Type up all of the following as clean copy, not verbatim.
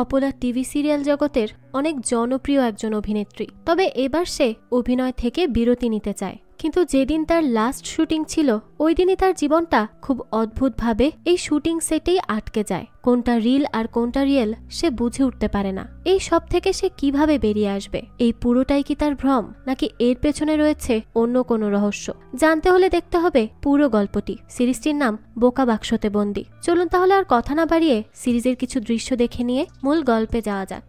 অপলা TV serial জগতের অনেক জনপ্রিয় একজন অভিনেত্রী। তবে এবার সে অভিনয় থেকে বিরতি নিতে চায়। কিন্তু যেদিন তার লাস্ট শুটিং ছিল ওই দিনই তার জীবনটা খুব অদ্ভুতভাবে এই শুটিং সেটেই আটকে যায়। কোনটা রিল আর কোনটা রিয়েল সে বুঝে উঠতে পারে না। এই সব থেকে সে কিভাবে বেরিয়ে আসবে? এই পুরোটাই কি তার ভ্রম, নাকি এর পেছনে রয়েছে অন্য কোনো রহস্য? জানতে হলে দেখতে হবে পুরো গল্পটি। সিরিজটির নাম বোকা বাক্সতে বন্দি। চলুন তাহলে আর কথা না বাড়িয়ে সিরিজের কিছু দৃশ্য দেখে নিয়ে মূল গল্পে যাওয়া যাক।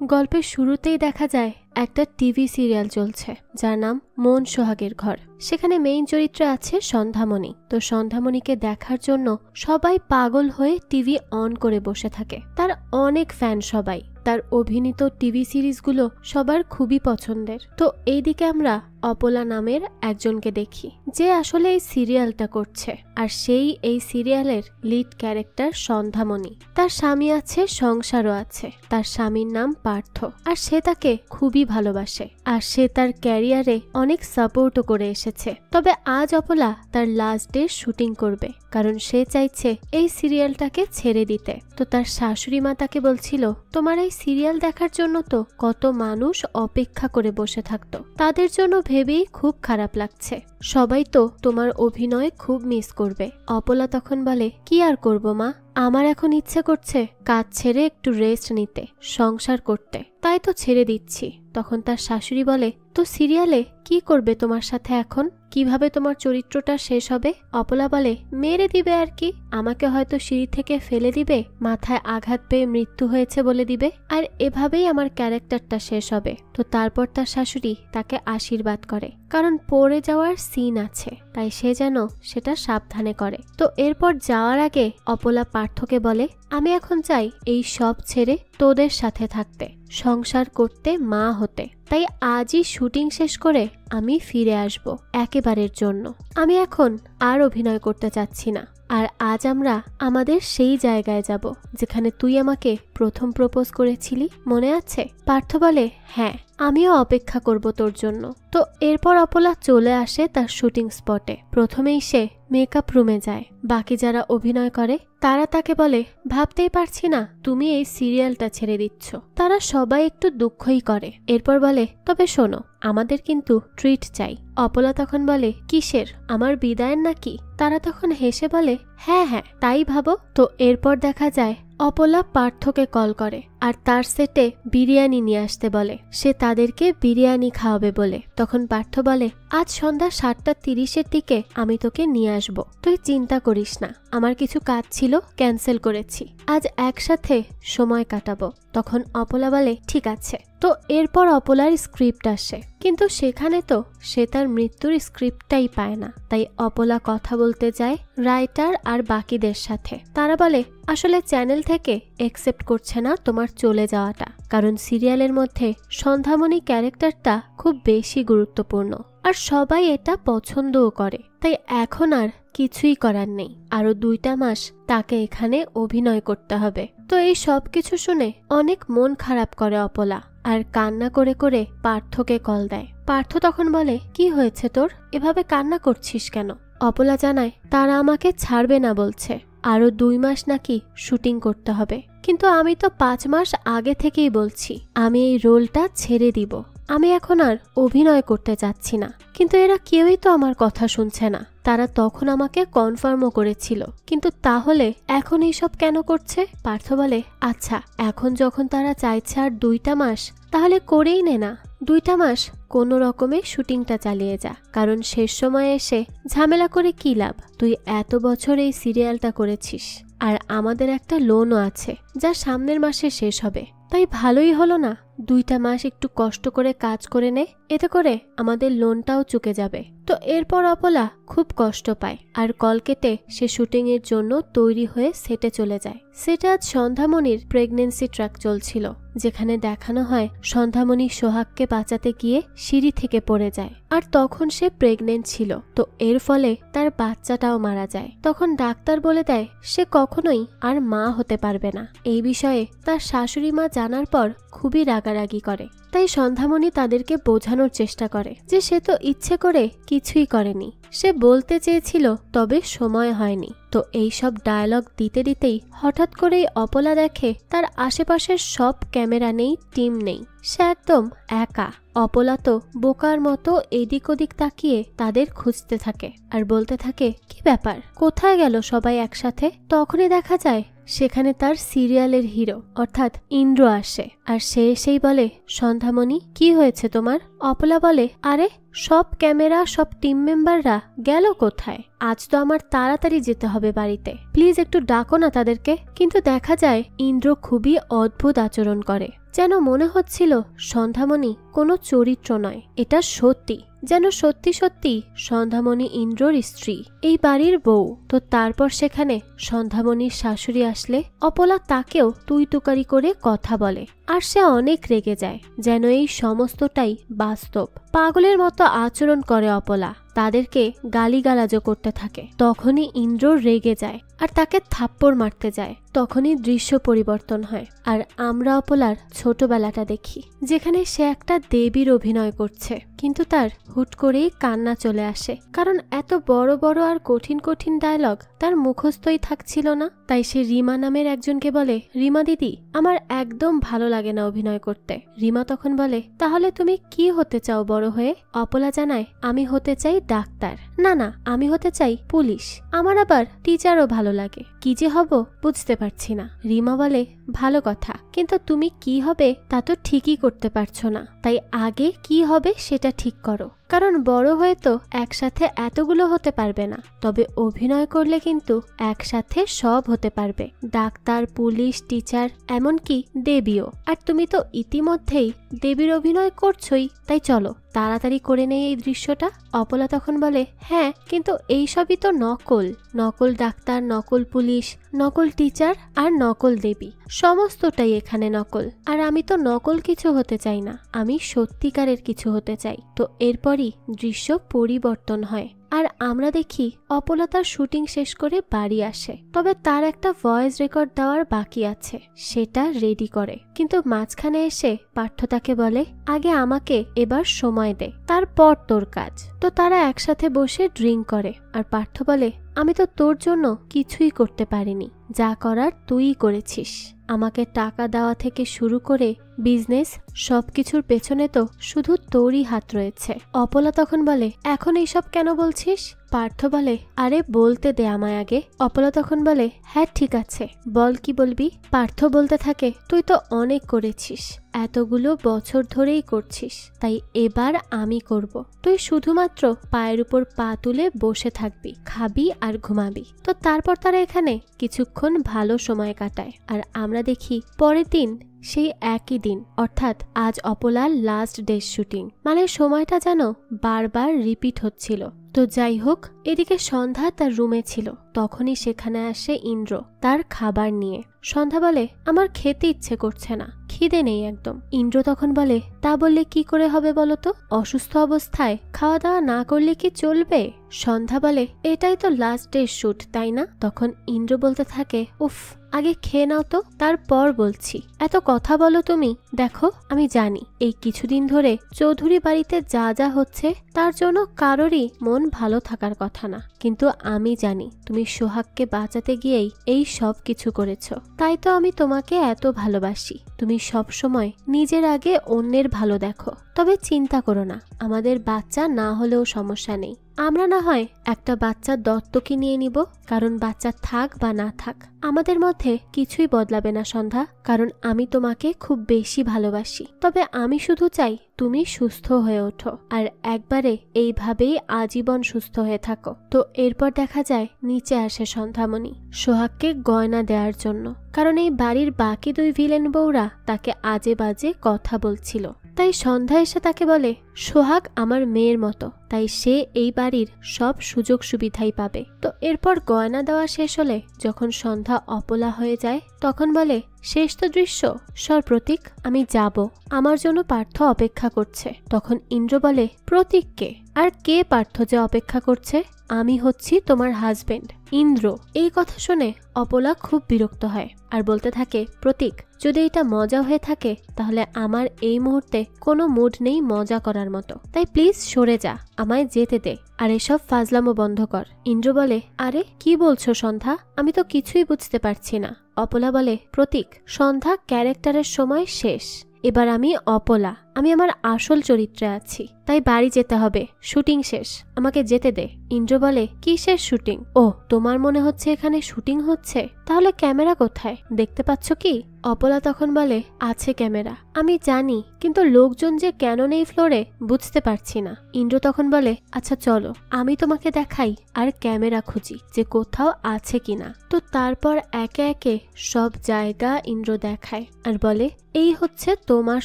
গল্পের শুরুতেই দেখা যায় একটা টিভি সিরিয়াল চলছে যার নাম মন সোহাগের ঘর। সেখানে মেইন চরিত্রে আছে সন্ধ্যামণি। তো সন্ধ্যামণিকে দেখার জন্য সবাই পাগল হয়ে টিভি অন করে বসে থাকে। তার অনেক ফ্যান সবাই। তার অভিনীত টিভি সিরিজগুলো সবার খুবই পছন্দের। তো এইদিকে আমরা অপলা নামের একজনকে দেখি যে আসলে এই সিরিয়ালটা করছে, আর সেই এই সিরিয়ালের লিড ক্যারেক্টার সন্ধ্যামণি। তার স্বামী আছে, সংসারও আছে। তার স্বামীর নাম পার্থ, আর সে তাকে খুবই ভালোবাসে, আর সে তার ক্যারিয়ারে অনেক সাপোর্টও করে এসেছে। তবে আজ অপলা তার লাস্ট ডে শুটিং করবে, কারণ সে চাইছে এই সিরিয়ালটাকে ছেড়ে দিতে। তো তার শাশুড়ি মা তাকে বলছিল, তোমার এই সিরিয়াল দেখার জন্য তো কত মানুষ অপেক্ষা করে বসে থাকতো, তাদের জন্য ভেবেই খুব খারাপ লাগছে। সবাই তো তোমার অভিনয় খুব মিস করবে। অপলা তখন বলে, কি আর করব মা, আমার এখন ইচ্ছে করছে কাজ ছেড়ে একটু রেস্ট নিতে, সংসার করতে, তাই তো ছেড়ে দিচ্ছি। তখন তার শাশুড়ি বলে, তো সিরিয়ালে কি করবে তোমার সাথে এখন? কিভাবে তোমার চরিত্রটা শেষ হবে? অপলা বলে, মেরে দিবে আর কি, আমাকে হয়তো সিঁড়ি থেকে ফেলে দিবে, মাথায় আঘাত পেয়ে মৃত্যু হয়েছে বলে দিবে, আর এভাবেই আমার ক্যারেক্টারটা শেষ হবে। তো তারপর তার শাশুড়ি তাকে আশীর্বাদ করে, কারণ পড়ে যাওয়ার সিন আছে, তাই সে যেন সেটা সাবধানে করে। তো এরপর যাওয়ার আগে অপলা পার্থকে বলে, আমি এখন চাই এই সব ছেড়ে তোদের সাথে থাকতে, সংসার করতে, মা হতে। তাই আজই শুটিং শেষ করে আমি ফিরে আসব একেবারের জন্য। আমি এখন আর অভিনয় করতে চাচ্ছি না। আর আজ আমরা আমাদের সেই জায়গায় যাব যেখানে তুই আমাকে প্রথম প্রপোজ করেছিলি, মনে আছে? পার্থ বলে, হ্যাঁ, আমিও অপেক্ষা করব তোর জন্য। তো এরপর অপলা চলে আসে তার শুটিং স্পটে। প্রথমেই সে মেকআপ রুমে যায়। বাকি যারা অভিনয় করে তারা তাকে বলে, ভাবতেই পারছি না তুমি এই সিরিয়ালটা ছেড়ে দিচ্ছ। তারা সবাই একটু দুঃখই করে। এরপর বলে, তবে শোনো, আমাদের কিন্তু ট্রিট চাই। অপলা তখন বলে, কিসের? আমার বিদায়ের নাকি? তারা তখন হেসে বলে, হ্যাঁ হ্যাঁ, তাই ভাবো। তো এরপর দেখা যায় অপলা পার্থকে কল করে আর তার সেটে বিরিয়ানি নিয়ে আসতে বলে। সে তাদেরকে বিরিয়ানি খাওয়াবে বলে। তখন পার্থ বলে, আজ সন্ধ্যা 7:30 দিকে আমি তোকে নিয়ে আসবো, তুই চিন্তা করিস না, আমার কিছু কাজ ছিল, ক্যান্সেল করেছি, আজ একসাথে সময় কাটাবো। তখন অপলা বলে, ঠিক আছে। তো এরপর অপলার স্ক্রিপ্ট আসে, কিন্তু সেখানে তো সে তার মৃত্যুর স্ক্রিপ্টটাই পায় না। তাই অপলা কথা বলতে যায় রাইটার আর বাকিদের সাথে। তারা বলে, আসলে চ্যানেল থেকে একসেপ্ট করছে না তোমার চলে যাওয়াটা, কারণ সিরিয়ালের মধ্যে সন্ধ্যামণি ক্যারেক্টারটা খুব বেশি গুরুত্বপূর্ণ, আর সবাই এটা পছন্দও করে। তাই এখন আর কিছুই করার নেই, আরো 2টা মাস তাকে এখানে অভিনয় করতে হবে। তো এই সব কিছু শুনে অনেক মন খারাপ করে অপলা, আর কান্না করে করে পার্থকে কল দেয়। পার্থ তখন বলে, কি হয়েছে তোর, এভাবে কান্না করছিস কেন? অপলা জানায়, তারা আমাকে ছাড়বে না বলছে, আরো 2 মাস নাকি শুটিং করতে হবে। কিন্তু আমি তো 5 মাস আগে থেকেই বলছি আমি এই রোলটা ছেড়ে দিব, আমি এখন আর অভিনয় করতে চাচ্ছি না। কিন্তু এরা কেউই তো আমার কথা শুনছে না। তারা তখন আমাকে কনফার্মও করেছিল, কিন্তু তাহলে এখন এইসব কেন করছে? পার্থ বলে, আচ্ছা, এখন যখন তারা চাইছে আর 2টা মাস, তাহলে করেই নে না। 2টা মাস কোনো রকমে শুটিংটা চালিয়ে যা, কারণ শেষ সময়ে এসে ঝামেলা করে কি লাভ? তুই এত বছর এই সিরিয়ালটা করেছিস, আর আমাদের একটা লোনও আছে যা সামনের মাসে শেষ হবে। তাই ভালোই হলো না 2টা মাস একটু কষ্ট করে কাজ করে নে, এতে করে আমাদের লোনটাও চুকে যাবে। তো এরপর অপলা খুব কষ্ট পায়, আর কল কেটে সে শুটিং এর জন্য তৈরি হয়ে সেটে চলে যায়। সেটা আজ সন্ধ্যামণির প্রেগনেন্সি ট্র্যাক চলছিল। যেখানে দেখানো হয় সন্ধ্যামণি সোহাগকে বাঁচাতে গিয়ে সিঁড়ি থেকে পড়ে যায়, আর তখন সে প্রেগনেন্ট ছিল। তো এর ফলে তার বাচ্চাটাও মারা যায়। তখন ডাক্তার বলে দেয় সে কখনোই আর মা হতে পারবে না। এই বিষয়ে তার শাশুড়ি মা জানার পর খুবই রাগারাগি করে। তাই সন্ধ্যামণি তাদেরকে বোঝানোর চেষ্টা করে যে সে তো ইচ্ছে করে কিছুই করেনি, সে বলতে চেয়েছিল তবে সময় হয়নি। তো এই সব ডায়লগ দিতে দিতেই হঠাৎ করেই অপলা দেখে তার আশেপাশের সব ক্যামেরা নেই, টিম নেই, সে একদম একা। অপলা তো বোকার মতো এদিক ওদিক তাকিয়ে তাদের খুঁজতে থাকে আর বলতে থাকে কি ব্যাপার, কোথায় গেল সবাই একসাথে। তখনই দেখা যায় সেখানে তার সিরিয়ালের হিরো অর্থাৎ ইন্দ্র আসে, আর সে এসেই বলে সন্ধ্যামণি কি হয়েছে তোমার। অপলা বলে আরে সব ক্যামেরা সব টিম মেম্বাররা গেল কোথায়, আজ তো আমার তাড়াতাড়ি যেতে হবে বাড়িতে, প্লিজ একটু ডাকো না তাদেরকে। কিন্তু দেখা যায় ইন্দ্র খুবই অদ্ভুত আচরণ করে, যেন মনে হচ্ছিল সন্ধ্যামণি কোনো চরিত্র নয়, এটা সত্যি, যেন সত্যি সত্যি সন্ধ্যামণি ইন্দ্রর স্ত্রী, এই বাড়ির বউ। তো তারপর সেখানে সন্ধ্যামণির শাশুড়ি আসলে অপলা তাকেও তুই তুকারি করে কথা বলে, আর সে অনেক রেগে যায়, যেন এই সমস্তটাই বাস্তব। পাগলের মতো আচরণ করে অপলা, তাদেরকে গালিগালাজও করতে থাকে। তখনই ইন্দ্র রেগে যায় আর তাকে থাপ্পড় মারতে যায়। তখনই দৃশ্য পরিবর্তন হয়, আর আমরা অপলার ছোটবেলাটা দেখি, যেখানে সে একটা দেবীর অভিনয় করছে, কিন্তু তার হুট করেই কান্না চলে আসে, কারণ এত বড় বড় আর কঠিন কঠিন ডায়লগ তার মুখস্থই থাকছিল না। তাই সে রিমা নামের একজনকে বলে, রিমা দিদি আমার একদম ভালো লাগে না অভিনয় করতে। রিমা তখন বলে তাহলে তুমি কি হতে চাও বড় হয়ে। অপলা জানায় আমি হতে চাই ডাক্তার, না না আমি হতে চাই পুলিশ, আমার আবার টিচারও ভালো লাগে, কি যে হব বুঝতে পারছি না। রিমা বলে ভালো কথা, কিন্তু তুমি কি হবে তা তো ঠিকই করতে পারছো না, তাই আগে কি হবে সেটা ঠিক করো, কারণ বড় হয়ে তো একসাথে এতগুলো হতে পারবে না, তবে অভিনয় করলে কিন্তু একসাথে সব হতে পারবে, ডাক্তার পুলিশ টিচার এমনকি দেবীও। আর তুমি তো ইতিমধ্যেই দেবীর অভিনয় করছোই, তাই চলো তাড়াতাড়ি করে নেই এই দৃশ্যটা। অপলা তখন বলে হ্যাঁ, কিন্তু এইসবই তো নকল, নকল ডাক্তার, নকল পুলিশ, নকল টিচার আর নকল দেবী, সমস্তটাই এখানে নকল, আর আমি তো নকল কিছু হতে চাই না, আমি সত্যিকারের কিছু হতে চাই। তো এরপরই দৃশ্য পরিবর্তন হয়, আর আমরা দেখি অপলা তার শুটিং শেষ করে বাড়ি আসে, তবে তার একটা ভয়েস রেকর্ড দেওয়ার বাকি আছে, সেটা রেডি করে। কিন্তু মাঝখানে এসে পার্থ তাকে বলে আগে আমাকে এবার সময় দে, তারপর তোর কাজ। তো তারা একসাথে বসে ড্রিঙ্ক করে, আর পার্থ বলে আমি তো তোর জন্য কিছুই করতে পারিনি, যা করার তুই করেছিস, আমাকে টাকা দেওয়া থেকে শুরু করে বিজনেস সবকিছুর পেছনে তো শুধু তোরই হাত রয়েছে। অপলা তখন বলে এখন এইসব কেন বলছিস। পার্থ বলে আরে বলতে দে আমায় আগে। অপলা তখন বলে হ্যাঁ ঠিক আছে বল কি বলবি। পার্থ বলতে থাকে তুই তো অনেক করেছিস, এতগুলো বছর ধরেই করছিস, তাই এবার আমি করব, তুই শুধুমাত্র পায়ের উপর পা তুলে বসে থাকবি, খাবি আর ঘুমাবি। তো তারপর তারা এখানে কিছুক্ষণ ভালো সময় কাটায়, আর আমরা দেখি পরের দিন সেই একই দিন, অর্থাৎ আজ অপলার লাস্ট ডে শুটিং, মানে সময়টা যেন বারবার রিপিট হচ্ছিল। তো যাই হোক, এদিকে সন্ধ্যা তার রুমে ছিল, তখনই সেখানে আসে ইন্দ্র তার খাবার নিয়ে। সন্ধ্যা বলে আমার খেতে ইচ্ছে করছে না, খিদে নেই একদম। ইন্দ্র তখন বলে তা বললে কি করে হবে বলো তো, অসুস্থ অবস্থায় খাওয়া দাওয়া না করলে কি চলবে। সন্ধ্যা বলে এটাই তো লাস্ট ডে শুট তাই না। তখন ইন্দ্র বলতে থাকে উফ আগে খেয়ে নাও তো, তারপর বলছি, এত কথা বলো তুমি। দেখো আমি জানি এই কিছুদিন ধরে চৌধুরী বাড়িতে যা যা হচ্ছে তার জন্য কারোরই মন ভালো থাকার কথা না, কিন্তু আমি জানি তুমি সোহাগকে বাঁচাতে গিয়েই এই সব কিছু করেছো, তাই তো আমি তোমাকে এত ভালোবাসি। তুমি সব সময় নিজের আগে অন্যের ভালো দেখো, তবে চিন্তা করো না, আমাদের বাচ্চা না হলেও সমস্যা নেই, আমরা না হয় একটা বাচ্চা দত্তকে নিয়ে নিব, কারণ বাচ্চা থাক বা না থাক আমাদের মধ্যে কিছুই বদলাবে না সন্ধ্যা, কারণ আমি তোমাকে খুব বেশি ভালোবাসি। তবে আমি শুধু চাই তুমি সুস্থ হয়ে ওঠো, আর একবারে এইভাবেই আজীবন সুস্থ হয়ে থাকো। তো এরপর দেখা যায় নিচে আসে সন্ধ্যামণি সোহাগকে গয়না দেওয়ার জন্য, কারণ এই বাড়ির বাকি দুই ভিলেন বউরা তাকে আজে বাজে কথা বলছিল। তাই সন্ধ্যা এসে তাকে বলে সোহাগ আমার মেয়ের মতো, তাই সে এই বাড়ির সব সুযোগ সুবিধাই পাবে। তো এরপর গয়না দেওয়া শেষ হলে যখন সন্ধ্যা অপলা হয়ে যায় তখন বলে, শেষ তো দৃশ্য, সর প্রতীক, আমি যাব, আমার জন্য পার্থ অপেক্ষা করছে। তখন ইন্দ্র বলে, প্রতীককে? আর কে পার্থ যে অপেক্ষা করছে? আমি হচ্ছি তোমার হাজবেন্ড ইন্দ্র। এই কথা শুনে অপলা খুব বিরক্ত হয় আর বলতে থাকে, প্রতীক, যদি এটা মজা হয়ে থাকে তাহলে আমার এই মুহূর্তে কোনো মুড নেই মজা করার মতো, তাই প্লিজ সরে যা, আমায় যেতে দে, আর এসব ফাজলামো বন্ধ কর। ইন্দ্র বলে, আরে কি বলছো সন্ধ্যা, আমি তো কিছুই বুঝতে পারছি না। অপলা বলে, প্রতীক, সন্ধ্যা ক্যারেক্টারের সময় শেষ, এবার আমি অপলা, আমি আমার আসল চরিত্রে আছি, তাই বাড়ি যেতে হবে, শুটিং শেষ, আমাকে যেতে দে। ইন্দ্র বলে, কিসের শুটিং? ও, তোমার মনে হচ্ছে এখানে শুটিং হচ্ছে? তাহলে ক্যামেরা কোথায়, দেখতে পাচ্ছ কি? অপলা তখন বলে, আছে ক্যামেরা, আমি জানি, কিন্তু লোকজন যে কেন নেই ফ্লোরে বুঝতে পারছি না। ইন্দ্র তখন বলে, আচ্ছা চলো, আমি তোমাকে দেখাই আর ক্যামেরা খুঁজি যে কোথাও আছে কিনা। তো তারপর একে একে সব জায়গা ইন্দ্র দেখায় আর বলে, এই হচ্ছে তোমার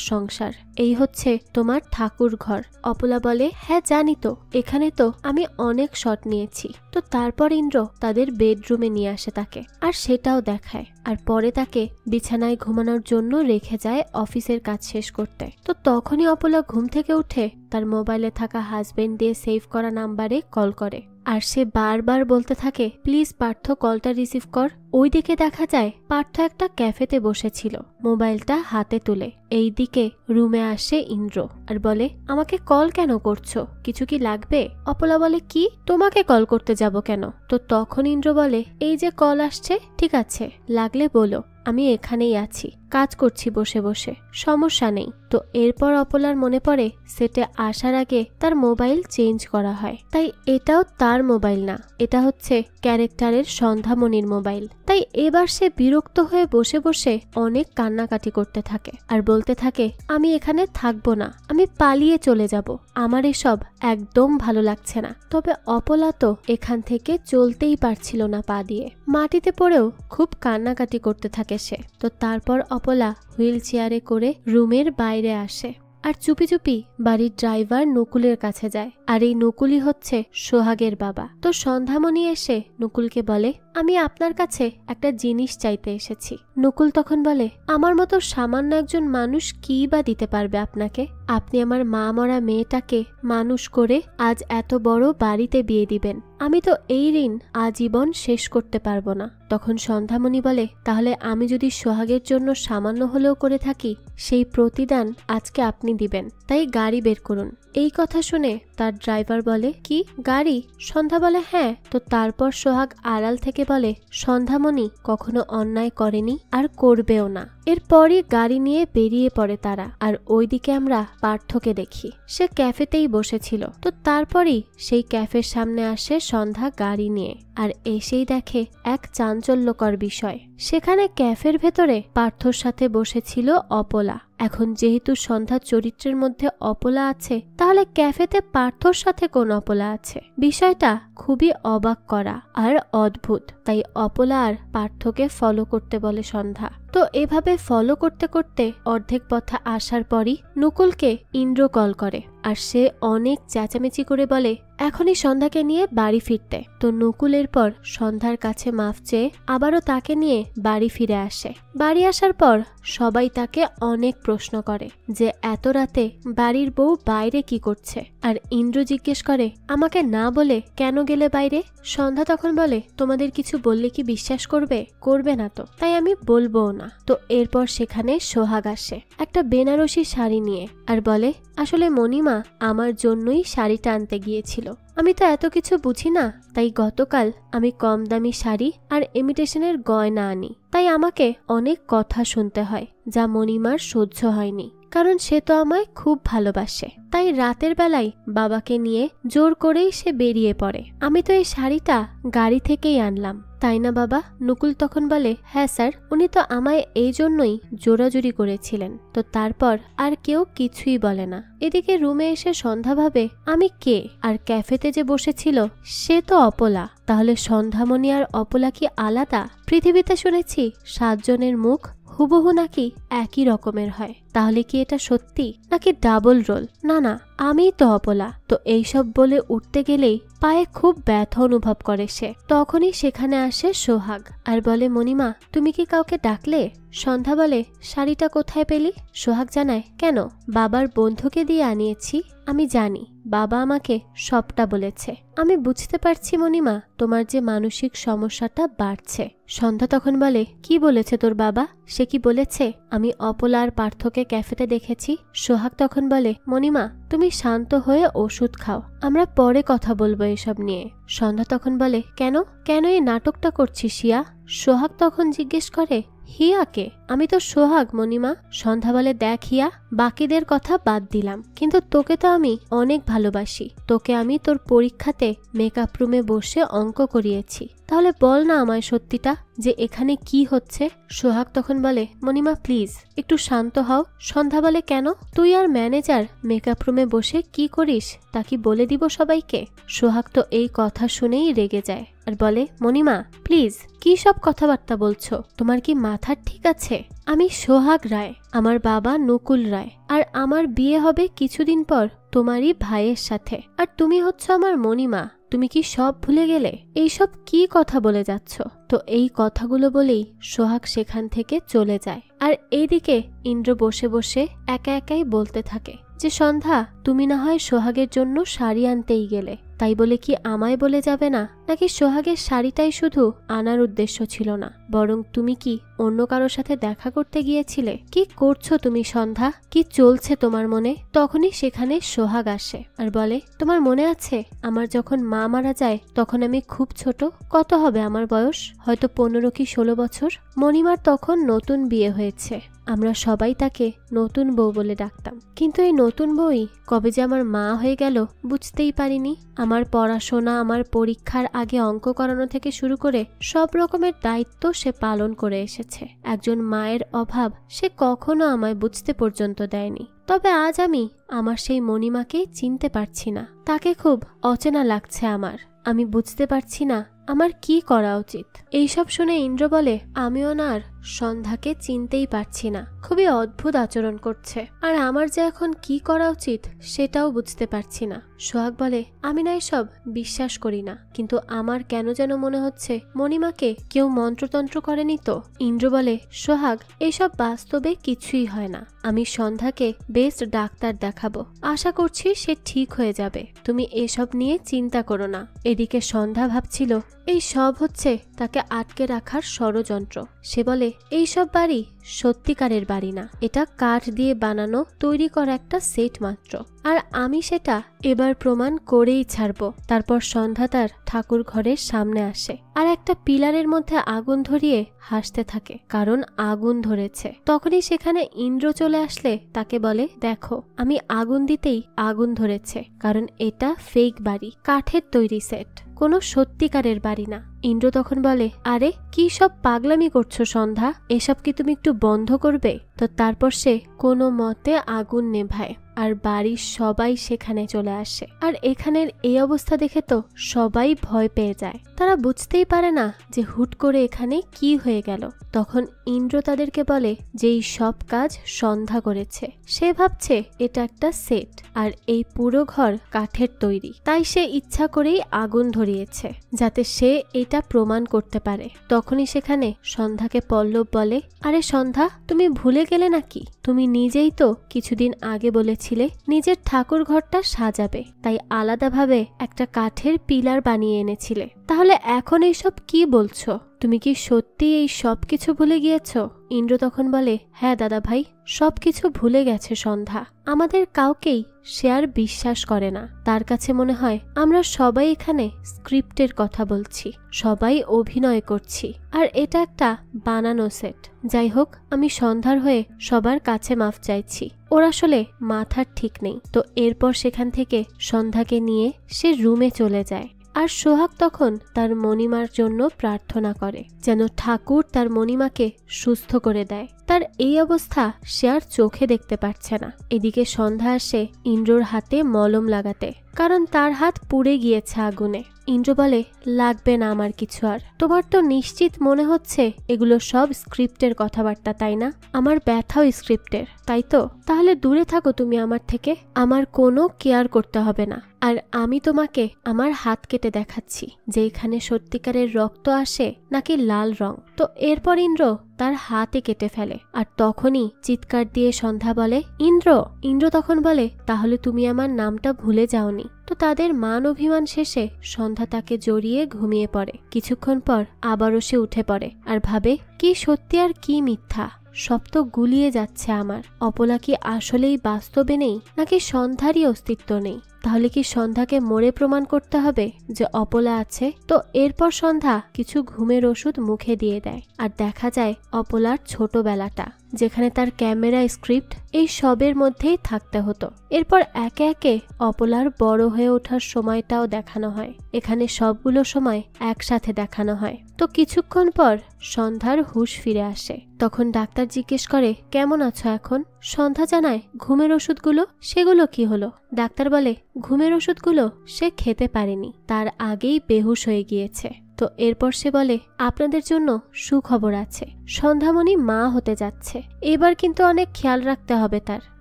সংসার, এই হচ্ছে তোমার ঠাকুর ঘর। অপলা বলে, হ্যাঁ জানি তো, এখানে তো আমি অনেক শট নিয়েছি। তো তারপর ইন্দ্র তাদের বেডরুমে নিয়ে আসে তাকে, আর সেটাও দেখায়, আর পরে তাকে বিছানায় ঘুমানোর জন্য রেখে যায় অফিসের কাজ শেষ করতে। তো তখনই অপলা ঘুম থেকে উঠে তার মোবাইলে থাকা হাজবেন্ড দিয়ে সেভ করা নাম্বারে কল করে, আর সে বারবার বলতে থাকে, প্লিজ পার্থ, কলটা রিসিভ কর। ওইদিকে দেখা যায় পার্থ একটা ক্যাফেতে বসেছিল মোবাইলটা হাতে তুলে। এইদিকে রুমে আসে ইন্দ্র আর বলে, আমাকে কল কেন করছো, কিছু কি লাগবে? অপলা বলে, কি, তোমাকে কল করতে যাব কেন? তো তখন ইন্দ্র বলে, এই যে কল আসছে, ঠিক আছে, লাগলে বলো, আমি এখানেই আছি, কাজ করছি বসে বসে, সমস্যা নেই। তো এরপর অপলার মনে পড়ে সেটে আসার আগে তার মোবাইল চেঞ্জ করা হয়, তাই এটাও তার মোবাইল না, এটা হচ্ছে ক্যারেক্টারের সন্ধ্যামণির মোবাইল। তাই এবার সে বিরক্ত হয়ে বসে বসে অনেক কান্নাকাটি করতে থাকে আর বলতে থাকে, আমি এখানে থাকবো না, আমি পালিয়ে চলে যাব, আমার এসব একদম ভালো লাগছে না। তবে অপলা তো এখান থেকে চলতেই পারছিল না পা দিয়ে, মাটিতে পড়েও খুব কান্নাকাটি করতে থাকে সে। তো তারপর অপলা হুইল চেয়ারে করে রুমের বাইরে আসে আর চুপি চুপি বাড়ির ড্রাইভার নকুলের কাছে যায়, আর এই নকুলই হচ্ছে সোহাগের বাবা। তো সন্ধ্যামণি এসে নকুলকে বলে, আমি আপনার কাছে একটা জিনিস চাইতে এসেছি। নকুল তখন বলে, আমার মতো সামান্য একজন মানুষ কি বা দিতে পারবে আপনাকে? আপনি আমার মা মরা মেয়েটাকে মানুষ করে আজ এত বড় বাড়িতে বিয়ে দিবেন, আমি তো এই ঋণ আজীবন শেষ করতে পারবো না। তখন সন্ধ্যামণি বলে, তাহলে আমি যদি সোহাগের জন্য সামান্য হলেও করে থাকি, সেই প্রতিদান আজকে আপনি দিবেন, তাই গাড়ি বের করুন। এই কথা শুনে তার ড্রাইভার বলে, কি গাড়ি? সন্ধ্যা বলে, হ্যাঁ। তো তারপর সোহাগ আড়াল থেকে বলে, সন্ধ্যামণি কখনো অন্যায় করেনি আর করবেও না। এরপরই গাড়ি নিয়ে বেরিয়ে পড়ে তারা, আর ওইদিকে আমরা পার্থকে দেখি, সে ক্যাফেতেই বসেছিল। তো তারপরই সেই ক্যাফের সামনে আসে সন্ধ্যা গাড়ি নিয়ে, আর এসেই দেখে এক চাঞ্চল্যকর বিষয়, সেখানে ক্যাফের ভেতরে পার্থর সাথে বসেছিল অপলা। এখন যেহেতু সন্ধ্যার চরিত্রের মধ্যে অপলা আছে, তাহলে ক্যাফেতে পার্থর সাথে কোন অপলা আছে? বিষয়টা খুবই অবাক করা আর অদ্ভুত। তাই অপলা আর পার্থকে ফলো করতে বলে সন্ধ্যা। তো এভাবে ফলো করতে করতে অর্ধেক পথে আসার পরই নকুলকে ইন্দ্র কল করে, আর সে অনেক চেঁচামেচি করে বলে এখনই সন্ধ্যাকে নিয়ে বাড়ি ফিরতে। তো নকুলের পর সন্ধ্যার কাছে মাফ চেয়ে আবারও তাকে নিয়ে বাড়ি ফিরে আসে। বাড়ি আসার পর সবাই তাকে অনেক প্রশ্ন করে যে এত রাতে বাড়ির বউ বাইরে কি করছে, আর ইন্দ্র জিজ্ঞেস করে আমাকে না বলে কেন গেলে বাইরে? সন্ধ্যা তখন বলে তোমাদের কিছু বললে কি বিশ্বাস করবে? করবে না তো, তাই আমি বলবো না। তো এরপর সেখানে সোহাগ আসে একটা বেনারসি শাড়ি নিয়ে আর বলে আসলে মণিমা আমার জন্যই শাড়িটা আনতে গিয়েছিল, আমি তো এত কিছু বুঝি না, তাই গতকাল আমি কম দামি শাড়ি আর ইমিটেশনের গয়না আনি, তাই আমাকে অনেক কথা শুনতে হয় যা মণিমার সহ্য হয়নি, কারণ সে তো আমায় খুব ভালোবাসে। তাই রাতের বেলায় বাবাকে নিয়ে জোর করেই সে বেরিয়ে পড়ে। আমি তো এই শাড়িটা গাড়ি থেকেই আনলাম, তাই না বাবা? নকুল তখন বলে হ্যাঁ স্যার, উনি তো আমায় এই জন্যই জোরাজুরি করেছিলেন। তো তারপর আর কেউ কিছুই বলে না। এদিকে রুমে এসে সন্ধ্যা ভাবে আমি কে, আর ক্যাফেতে যে বসেছিল সে তো অপলা, তাহলে সন্ধ্যামণি আর অপলা কি আলাদা? পৃথিবীতে শুনেছি 7 জনের মুখ হুবহু নাকি একই রকমের হয়। তাহলে কি এটা সত্যি নাকি ডাবল রোল? না না, আমিই তো অপলা। তো এইসব বলে উঠতে গেলেই পায়ে খুব ব্যথা অনুভব করে সে। তখনই সেখানে আসে সোহাগ আর বলে, মণিমা তুমি কি কাউকে ডাকলে? সন্ধ্যা বলে, শাড়িটা কোথায় পেলি? সোহাগ জানায়, কেন, বাবার বন্ধুকে দিয়ে আনিয়েছি। আমি জানি, বাবা আমাকে সবটা বলেছে। আমি বুঝতে পারছি মণিমা, তোমার যে মানসিক সমস্যাটা বাড়ছে। সন্ধ্যা তখন বলে, কি বলেছে তোর বাবা? সে কি বলেছে আমি অপলা আর পার্থকে ক্যাফেতে দেখেছি? সোহাগ তখন বলে, মণিমা তুমি শান্ত হয়ে ওষুধ খাও, আমরা পরে কথা বলবো এসব নিয়ে। সন্ধ্যা তখন বলে, কেন কেন এই নাটকটা করছিস হিয়া? সোহাগ তখন জিজ্ঞেস করে, হিয়াকে? আমি তো সোহাগ মণিমা। সন্ধ্যা বলে, দেখ হিয়া, বাকিদের কথা বাদ দিলাম, কিন্তু তোকে তো আমি অনেক ভালোবাসি। তোকে আমি তোর পরীক্ষাতে মেকআপ রুমে বসে অঙ্ক করিয়েছি। তাহলে বল না আমায় সত্যিটা, যে এখানে কি হচ্ছে? সোহাগ তখন বলে, মণিমা প্লিজ একটু শান্ত হও। সন্ধ্যা বলে, কেন, তুই আর ম্যানেজার মেকআপ রুমে বসে কি করিস তা কি বলে দিব সবাইকে? সোহাগ তো এই কথা শুনেই রেগে যায় আর বলে, মণিমা প্লিজ কি সব কথাবার্তা বলছো? তোমার কি মাথার ঠিক আছে? আমি সোহাগ রায়, আমার বাবা নকুল রায়, আর আমার বিয়ে হবে কিছুদিন পর তোমারই ভাইয়ের সাথে, আর তুমি হচ্ছ আমার মণিমা। তুমি কি সব ভুলে গেলে? এইসব কি কথা বলে যাচ্ছ? তো এই কথাগুলো বলেই সোহাগ সেখান থেকে চলে যায়। আর এইদিকে ইন্দ্র বসে বসে একা একাই বলতে থাকে যে, সন্ধ্যা তুমি না হয় সোহাগের জন্য শাড়ি আনতেই গেলে, তাই বলে কি আমায় বলে যাবে না? নাকি সোহাগের শাড়িটাই শুধু আনার উদ্দেশ্য ছিল না, বরং তুমি কি অন্য কারোর সাথে দেখা করতে গিয়েছিলে? কি করছো তুমি সন্ধ্যা? কি চলছে তোমার মনে? তখনই সেখানে সোহাগ আসে আর বলে, তোমার মনে আছে আমার যখন মা মারা যায় তখন আমি খুব ছোট, কত হবে আমার বয়স, হয়তো 15 কি 16 বছর। মণিমার তখন নতুন বিয়ে হয়েছে, আমরা সবাই তাকে নতুন বউ বলে ডাকতাম, কিন্তু এই নতুন বউই কবে যে আমার মা হয়ে গেল বুঝতেই পারিনি। আমার পড়াশোনা, আমার পরীক্ষার আগে অঙ্ক করানো থেকে শুরু করে সব রকমের দায়িত্ব সে পালন করে এসেছে। একজন মায়ের অভাব সে কখনো আমায় বুঝতে পর্যন্ত দেয়নি। তবে আজ আমি আমার সেই মণিমাকে চিনতে পারছি না, তাকে খুব অচেনা লাগছে আমার। আমি বুঝতে পারছি না আমার কি করা উচিত। এইসব শুনে ইন্দ্র বলে, আমিও না আর সন্ধ্যাকে চিনতেই পারছি না, খুবই অদ্ভুত আচরণ করছে, আর আমার যে এখন কি করা উচিত সেটাও বুঝতে পারছি না। সোহাগ বলে, আমি না এসব বিশ্বাস করি না, কিন্তু আমার কেন যেন মনে হচ্ছে মণিমাকে কেউ মন্ত্রতন্ত্র করেনি তো। ইন্দ্র বলে, সোহাগ এইসব বাস্তবে কিছুই হয় না, আমি সন্ধ্যাকে বেস্ট ডাক্তার দেখাবো, আশা করছি সে ঠিক হয়ে যাবে, তুমি এসব নিয়ে চিন্তা করো না। এদিকে সন্ধ্যা ভাবছিল এই সব হচ্ছে তাকে আটকে রাখার ষড়যন্ত্র। সে বলে, এইসব বাড়ি সত্যিকারের বাড়ি না, এটা কাঠ দিয়ে বানানো তৈরি করা একটা সেট মাত্র, আর আমি সেটা এবার প্রমাণ করেই ছাড়বো। তারপর সন্ধ্যা তার ঠাকুর ঘরের সামনে আসে আর একটা পিলারের মধ্যে আগুন ধরিয়ে হাসতে থাকে, কারণ আগুন ধরেছে। তখনই সেখানে ইন্দ্র চলে আসলে তাকে বলে, দেখো আমি আগুন দিতেই আগুন ধরেছে, কারণ এটা ফেক বাড়ি, কাঠের তৈরি সেট, কোনো সত্যিকারের বাড়ি না। ইন্দ্র তখন বলে, আরে কি সব পাগলামি করছো সন্ধ্যা, এসব কি তুমি একটু বন্ধ করবে? তো তারপর সে কোনো মতে আগুন নেভায় আর বাড়ির সবাই সেখানে চলে আসে। আর এখানের এই অবস্থা দেখে তো সবাই ভয় পেয়ে যায়, তারা বুঝতেই পারে না যে হুট করে এখানে কি হয়ে গেল। তখন ইন্দ্র তাদেরকে বলে যে এই সব কাজ সন্ধ্যা করেছে, সে ভাবছে এটা একটা সেট আর এই পুরো ঘর কাঠের তৈরি, তাই সে ইচ্ছা করেই আগুন ধরিয়েছে যাতে সে এটা প্রমাণ করতে পারে। তখনই সেখানে সন্ধ্যাকে পল্লব বলে, আরে সন্ধ্যা তুমি ভুলে গেলে নাকি? তুমি নিজেই তো কিছুদিন আগে বলেছিলে নিজের ঠাকুর ঘরটা সাজাবে, তাই আলাদাভাবে একটা কাঠের পিলার বানিয়ে এনেছিলে, তাহলে এখন এইসব কি বলছো? তুমি কি সত্যি এই সব কিছু ভুলে গিয়েছ? ইন্দ্র তখন বলে, হ্যাঁ দাদা ভাই, সবকিছু ভুলে গেছে সন্ধ্যা, আমাদের কাউকেই সে আর বিশ্বাস করে না, তার কাছে মনে হয় আমরা সবাই এখানে স্ক্রিপ্টের কথা বলছি, সবাই অভিনয় করছি, আর এটা একটা বানানো সেট। যাই হোক, আমি সন্ধ্যার হয়ে সবার কাছে মাফ চাইছি, ওর আসলে মাথার ঠিক নেই। তো এরপর সেখান থেকে সন্ধ্যাকে নিয়ে সে রুমে চলে যায়। আর সোহাগ তখন তার মণিমার জন্য প্রার্থনা করে যেন ঠাকুর তার মণিমাকে সুস্থ করে দেয়। তার এই অবস্থা সে আর চোখে দেখতে পারছে না। এদিকে সন্ধ্যা আসে ইন্দ্রর হাতে মলম লাগাতে, কারণ তার হাত পুড়ে গিয়েছে আগুনে। ইন্দ্র বলে, লাগবে না আমার কিছু আর। তোমার তো নিশ্চিত মনে হচ্ছে এগুলো সব স্ক্রিপ্টের কথাবার্তা, তাই না? আমার ব্যথাও স্ক্রিপ্টের, তাই তো? তাহলে দূরে থাকো তুমি আমার থেকে। আমার কোনো কেয়ার করতে হবে না। আর আমি তোমাকে আমার হাত কেটে দেখাচ্ছি যে এখানে সত্যিকারের রক্ত আসে নাকি লাল রং। তো এরপর ইন্দ্র তার হাতে কেটে ফেলে। আর তখনই চিৎকার দিয়ে সন্ধ্যা বলে, ইন্দ্র। ইন্দ্র তখন বলে, তাহলে তুমি আমার নামটা ভুলে যাওনি। তো তাদের মান অভিমান শেষে সন্ধ্যা তাকে জড়িয়ে ঘুমিয়ে পড়ে। কিছুক্ষণ পর আবারও সে উঠে পড়ে আর ভাবে, কি সত্যি আর কি মিথ্যা, সব তো গুলিয়ে যাচ্ছে আমার। অপলা কি আসলেই বাস্তবে নেই, নাকি সন্ধ্যারই অস্তিত্ব নেই? তাহলে কি সন্ধ্যাকে মরে প্রমাণ করতে হবে যে অপলা আছে? তো এরপর সন্ধ্যা কিছু ঘুমের ওষুধ মুখে দিয়ে দেয় আর দেখা যায় অপলার ছোটবেলাটা, যেখানে তার ক্যামেরা, স্ক্রিপ্ট এই সবের মধ্যেই থাকতে হতো। এরপর একে একে অপলার বড় হয়ে ওঠার সময়টাও দেখানো হয়। এখানে সবগুলো সময় একসাথে দেখানো হয়। তো কিছুক্ষণ পর সন্ধ্যার হুঁশ ফিরে আসে। তখন ডাক্তার জিজ্ঞেস করে, কেমন আছো এখন? সন্ধ্যা জানায়, ঘুমের ওষুধগুলো সেগুলো কি হলো? ডাক্তার বলে, ঘুমের ওষুধগুলো সে খেতে পারেনি, তার আগেই বেহুশ হয়ে গিয়েছে। তো এরপর সে বলে, আপনাদের জন্য সুখবর আছে, সন্ধ্যামণি মা হতে যাচ্ছে। এবার কিন্তু অনেক খেয়াল রাখতে হবে তার,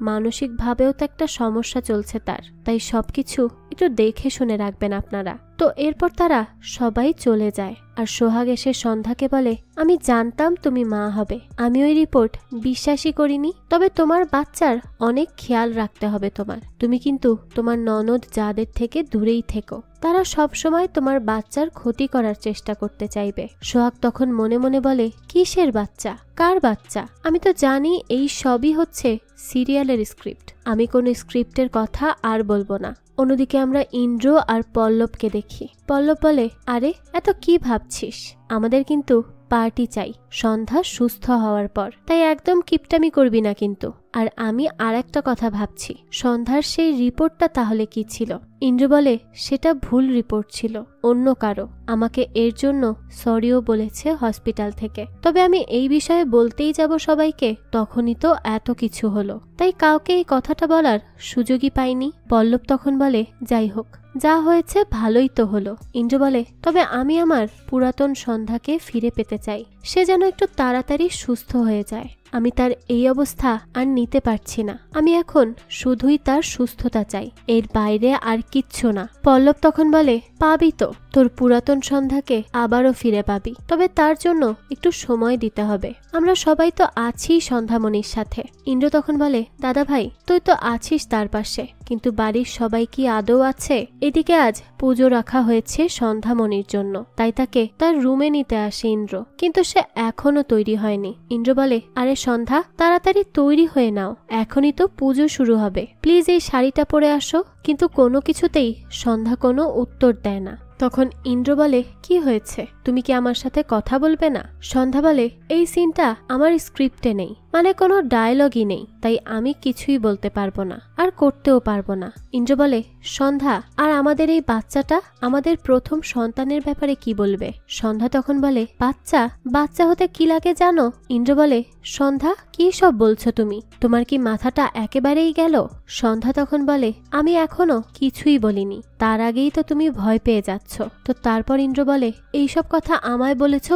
মানসিক ভাবেও তো একটা সমস্যা চলছে তার, তাই সবকিছু একটু দেখে শুনে রাখবেন আপনারা। তো এরপর তারা সবাই চলে যায় আর সোহাগ এসে সন্ধ্যাকে বলে, আমি জানতাম তুমি মা হবে, আমি ওই রিপোর্ট বিশ্বাসই করিনি। তবে তোমার বাচ্চার অনেক খেয়াল রাখতে হবে তোমার। তুমি কিন্তু তোমার ননদ যাদের থেকে দূরেই থেকো, তারা সব সময় তোমার বাচ্চার ক্ষতি করার চেষ্টা করতে চাইবে। সোহাগ তখন মনে মনে বলে, কিসের বাচ্চা, কার বাচ্চা? আমি তো জানি এই সবই হচ্ছে সিরিয়ালের স্ক্রিপ্ট, আমি কোনো স্ক্রিপ্টের কথা আর বলবো না। অন্যদিকে আমরা ইন্দ্র আর পল্লবকে দেখি। পল্লব বলে, আরে এত কি ভাবছিস, আমাদের কিন্তু পার্টি চাই সন্ধ্যা সুস্থ হওয়ার পর, তাই একদম কিপটামি করবি না কিন্তু। আর আমি আর একটা কথা ভাবছি, সন্ধ্যার সেই রিপোর্টটা তাহলে কি ছিল? ইন্দ্র বলে, সেটা ভুল রিপোর্ট ছিল, অন্য কারো। আমাকে এর জন্য সরিও বলেছে হসপিটাল থেকে। তবে আমি এই বিষয়ে বলতেই যাব সবাইকে, তখনই তো এত কিছু হলো, তাই কাউকে এই কথাটা বলার সুযোগই পাইনি। পল্লব তখন বলে, যাই হোক, যা হয়েছে ভালোই তো হলো। ইন্দ্র বলে, তবে আমি আমার পুরাতন সন্ধ্যাকে ফিরে পেতে চাই, সে যেন একটু তাড়াতাড়ি সুস্থ হয়ে যায়। আমি তার এই অবস্থা আর নিতে পারছি না, আমি এখন শুধুই তার সুস্থতা চাই, এর বাইরে আর কিচ্ছু না। পল্লব তখন বলে, পাবি তো, তোর পুরাতন সন্ধ্যাকে আবারও ফিরে পাবি, তবে তার জন্য একটু সময় দিতে হবে। আমরা সবাই তো আছি সন্ধ্যামণির সাথে। ইন্দ্র তখন বলে, দাদা ভাই, তুই তো আছিস তার পাশে, কিন্তু বাড়ির সবাই কি আদৌ আছে? এদিকে আজ পুজো রাখা হয়েছে সন্ধ্যামণির জন্য, তাই তাকে তার রুমে নিতে আসে ইন্দ্র, কিন্তু সে এখনো তৈরি হয়নি। ইন্দ্র বলে, আরে সন্ধ্যা, তাড়াতাড়ি তৈরি হয়ে নাও, এখনই তো পুজো শুরু হবে, প্লিজ এই শাড়িটা পরে আসো। কিন্তু কোনো কিছুতেই সন্ধ্যা কোনো উত্তর দেয় না। তখন ইন্দ্র বলে, কি হয়েছে, তুমি কি আমার সাথে কথা বলবে না? সন্ধ্যা বলে, এই সিনটা আমার স্ক্রিপ্টে নেই, মানে কোনো ডায়লগই নেই, তাই আমি কিছুই বলতে পারবো না আর করতেও পারবো না। ইন্দ্র বলে, সন্ধ্যা, আর আমাদের এই বাচ্চাটা, আমাদের প্রথম সন্তানের ব্যাপারে কি বলবে? সন্ধ্যা তখন বলে, বাচ্চা, বাচ্চা হতে কি লাগে জানো? ইন্দ্র বলে, সন্ধ্যা, কি সব বলছো তুমি, তোমার কি মাথাটা একেবারেই গেল? সন্ধ্যা তখন বলে, আমি এখনো কিছুই বলিনি, তার আগেই তো তুমি ভয় পেয়ে যাচ্ছ। তো তারপর ইন্দ্র বলে, এইসব কথা আমায় বলেছ,